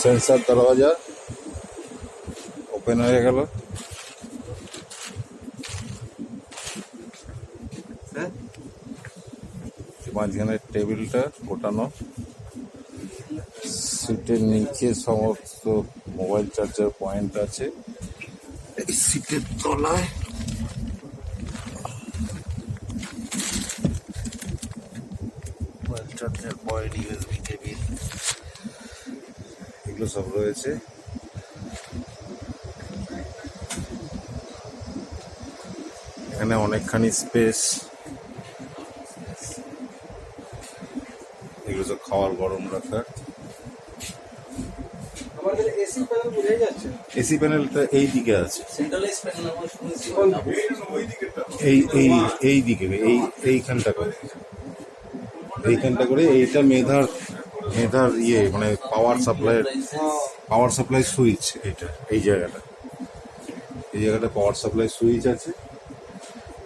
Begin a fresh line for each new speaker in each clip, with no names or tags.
Sensor দরওয়াজা open হয়ে গেল। মাঝখানে টেবিলটা গোটানো, সিটের নিচে সমস্ত মোবাইল চার্জার পয়েন্ট আছে। এই সিটের তলায় mobile charger point, USB cable, এগুলো সব রয়েছে। এখানে অনেকখানি স্পেস। এগুলো সব খাওয়ার গরম রাখার। এসি প্যানেলটা এই দিকে আছে, এই দিকে এইখানটা করে, এইটা মেধার ইয়ে মানে পাওয়ার সাপ্লাই সুইচ। এটা এই জায়গাটা পাওয়ার সাপ্লাই সুইচ আছে।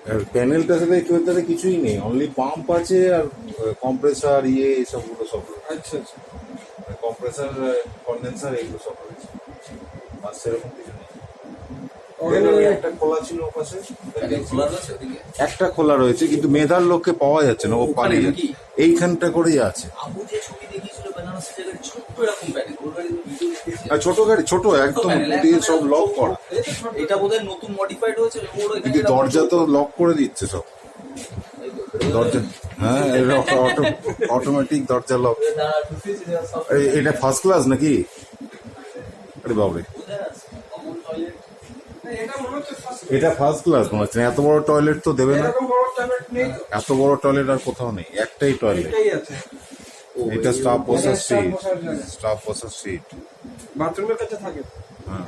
আর প্যানেলটার সাথে একেবারে কিছুই নেই, অনলি পাম্প আছে আর কম্প্রেসার এসবগুলো সব। আচ্ছা আচ্ছা, কম্প্রেসার কন্ডেন্সার এগুলো সব রয়েছে, আর সেরকম কিছু নেই। একটা খোলা ছিল ওপাশে, একটা খোলা রয়েছে, কিন্তু মেধার লোককে পাওয়া যাচ্ছে না, ও পালিয়ে এইখানটা করেই আছে। ছোট গাড়ি, ছোট একদম দিয়ে সব লক করা।
এটা বোধহয় নতুন মডিফাইড হয়েছে,
কিন্তু দরজা তো লক করে দিচ্ছে সব দরজা। হ্যাঁ, অটোমেটিক দরজা লক। এটা ফার্স্ট ক্লাস নাকি? আরে বাবরে, এটা ফার্স্ট ক্লাস মনে হচ্ছে। এত বড় টয়লেট তো দেবে না, এত বড় টয়লেট আর কোথাও নেই, একটাই টয়লেট। এটা স্টাফ বসার সিট,
বাথরুমের কাছে থাকে।
হ্যাঁ,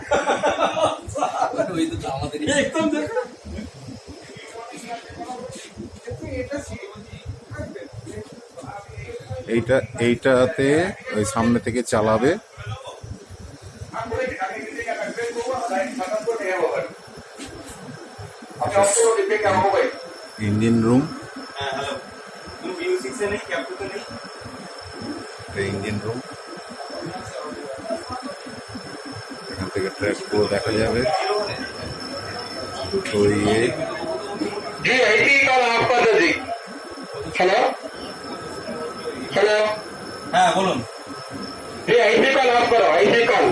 এইটাতে ওই সামনে থেকে চালাবে। ইঞ্জিন রুম, ইঞ্জিন রুম, এখান থেকে ট্র্যাক পুরো দেখা যাবে। তো
হ্যাঁ বলুন।
आईसी कॉल ऑफ करो, आईसी कॉल।